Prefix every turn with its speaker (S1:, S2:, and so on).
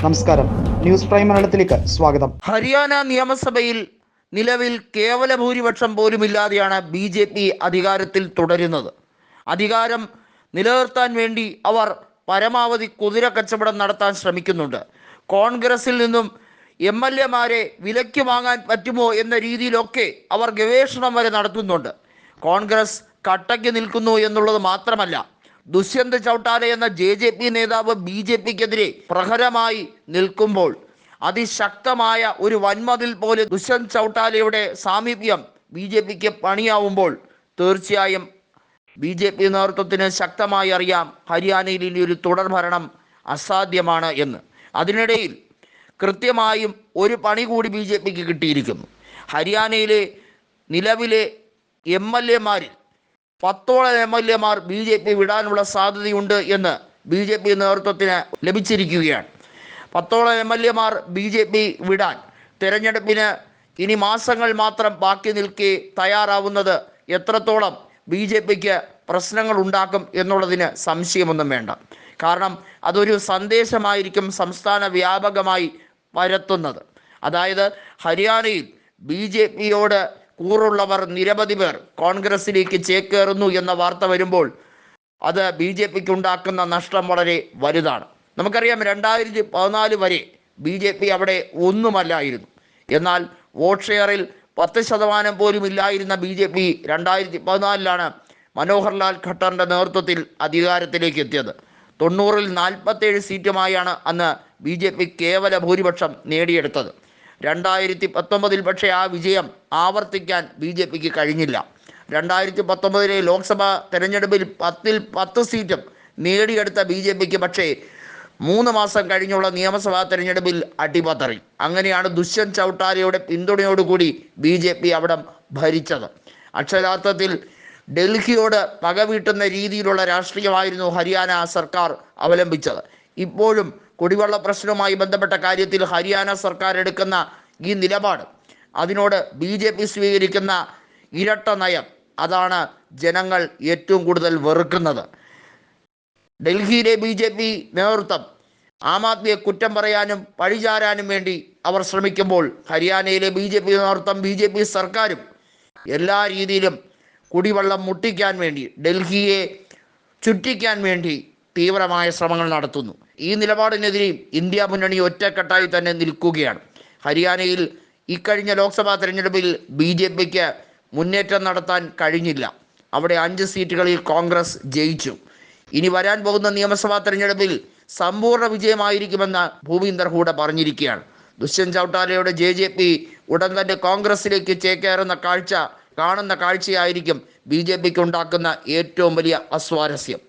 S1: നമസ്കാരം, news prime മലയാളത്തിലേക്ക് സ്വാഗതം.
S2: ഹരിയാന നിയമസഭയിൽ നിലവിൽ കേവല ഭൂരിപക്ഷം പോലുമില്ലാതെയാണ് BJP അധികാരത്തിൽ തുടരുന്നത്. അധികാരം നിലനിർത്താൻ വേണ്ടി അവർ പരമാവധി കുതിര കച്ചവടം നടത്താൻ ശ്രമിക്കുന്നുണ്ട്. കോൺഗ്രസിൽ നിന്നും MLA-മാരെ വിലയ്ക്ക് വാങ്ങാൻ പറ്റുമോ എന്ന രീതിയിലൊക്കെ അവർ ഗവേഷണം വരെ നടത്തുന്നുണ്ട്. കോൺഗ്രസ് കട്ടയ്ക്ക് നിൽക്കുന്നു എന്നുള്ളത് മാത്രമല്ല, ദുഷ്യന്ത് ചൗട്ടാല എന്ന JJP നേതാവ് BJP-ക്കെതിരെ പ്രഹരമായി നിൽക്കുമ്പോൾ അതിശക്തമായ ഒരു വൻമതിൽ പോലെ ദുഷ്യന്ത് ചൗട്ടാലയുടെ സാമീപ്യം BJP-ക്ക് പണിയാവുമ്പോൾ തീർച്ചയായും BJP നേതൃത്വത്തിന് ശക്തമായി അറിയാം ഹരിയാനയിൽ ഇനി ഒരു തുടർഭരണം അസാധ്യമാണ് എന്ന്. അതിനിടയിൽ കൃത്യമായും ഒരു പണി കൂടി BJP-ക്ക് കിട്ടിയിരിക്കുന്നു. ഹരിയാനയിലെ നിലവിലെ MLA-മാരിൽ 10ഓളം MLA-മാർ BJP വിടാനുള്ള സാധ്യതയുണ്ട് എന്ന് BJP നേതൃത്വത്തിന് ലഭിച്ചിരിക്കുകയാണ്. 10ഓളം MLA-മാർ BJP വിടാൻ തെരഞ്ഞെടുപ്പിന് ഇനി മാസങ്ങൾ മാത്രം ബാക്കി നിൽക്കെ തയ്യാറാവുന്നത് എത്രത്തോളം BJP-ക്ക് പ്രശ്നങ്ങൾ ഉണ്ടാക്കും എന്നുള്ളതിന് സംശയമൊന്നും വേണ്ട. കാരണം അതൊരു സന്ദേശമായിരിക്കും സംസ്ഥാന വ്യാപകമായി പരത്തുന്നത്. അതായത് ഹരിയാനയിൽ BJP-യോട് കൂറുള്ളവർ നിരവധി പേർ കോൺഗ്രസിലേക്ക് ചേക്കേറുന്നു എന്ന വാർത്ത വരുമ്പോൾ അത് BJP-ക്ക് ഉണ്ടാക്കുന്ന നഷ്ടം വളരെ വലുതാണ്. നമുക്കറിയാം 2014 വരെ BJP അവിടെ ഒന്നുമല്ലായിരുന്നു. എന്നാൽ വോട്ട് ഷെയറിൽ 10% പോലും ഇല്ലായിരുന്ന BJP 2014-ലാണ് മനോഹർലാൽ ഖട്ടറിൻ്റെ നേതൃത്വത്തിൽ അധികാരത്തിലേക്ക് എത്തിയത്. 90-ൽ 47 സീറ്റുമായാണ് അന്ന് BJP കേവല ഭൂരിപക്ഷം നേടിയെടുത്തത്. 2019-ൽ പക്ഷേ ആ വിജയം ആവർത്തിക്കാൻ BJP-ക്ക് കഴിഞ്ഞില്ല. 2019-ലെ ലോക്സഭാ തെരഞ്ഞെടുപ്പിൽ 10-ൽ 10 സീറ്റും നേടിയെടുത്ത BJP-ക്ക് പക്ഷേ 3 മാസം കഴിഞ്ഞുള്ള നിയമസഭാ തെരഞ്ഞെടുപ്പിൽ അടിപതറി. അങ്ങനെയാണ് ദുഷ്യന്ത് ചൗട്ടാലയുടെ പിന്തുണയോടുകൂടി BJP അവിടെ ഭരിച്ചത്. അക്ഷരാർത്ഥത്തിൽ ഡൽഹിയോട് പകവീട്ടുന്ന രീതിയിലുള്ള രാഷ്ട്രീയമായിരുന്നു ഹരിയാന സർക്കാർ അവലംബിച്ചത്. ഇപ്പോഴും കുടിവെള്ള പ്രശ്നവുമായി ബന്ധപ്പെട്ട കാര്യത്തിൽ ഹരിയാന സർക്കാർ എടുക്കുന്ന ഈ നിലപാട്, അതിനോട് BJP സ്വീകരിക്കുന്ന ഇരട്ട നയം, അതാണ് ജനങ്ങൾ ഏറ്റവും കൂടുതൽ വെറുക്കുന്നത്. ഡൽഹിയിലെ BJP നേതൃത്വം ആം ആദ്മിയെ കുറ്റം പറയാനും പഴിചാരാനും വേണ്ടി അവർ ശ്രമിക്കുമ്പോൾ ഹരിയാനയിലെ BJP നേതൃത്വം BJP സർക്കാരും എല്ലാ രീതിയിലും കുടിവെള്ളം മുട്ടിക്കാൻ വേണ്ടി, ഡൽഹിയെ ചുറ്റിക്കാൻ വേണ്ടി തീവ്രമായ ശ്രമങ്ങൾ നടത്തുന്നു. ഈ നിലപാടിനെതിരെയും ഇന്ത്യ മുന്നണി ഒറ്റക്കെട്ടായി തന്നെ നിൽക്കുകയാണ്. ഹരിയാനയിൽ ഇക്കഴിഞ്ഞ ലോക്സഭാ തെരഞ്ഞെടുപ്പിൽ BJP-ക്ക് മുന്നേറ്റം നടത്താൻ കഴിഞ്ഞില്ല. അവിടെ 5 സീറ്റുകളിൽ കോൺഗ്രസ് ജയിച്ചു. ഇനി വരാൻ പോകുന്ന നിയമസഭാ തെരഞ്ഞെടുപ്പിൽ സമ്പൂർണ്ണ വിജയമായിരിക്കുമെന്ന് ഭൂപീന്ദർ ഹൂഡ പറഞ്ഞിരിക്കുകയാണ്. ദുഷ്യന്ത് ചൗട്ടാലയുടെ JJP ഉടൻ തന്നെ കോൺഗ്രസിലേക്ക് ചേക്കേറുന്ന കാണുന്ന കാഴ്ചയായിരിക്കും BJP-ക്ക് ഉണ്ടാക്കുന്ന ഏറ്റവും വലിയ അസ്വാരസ്യം.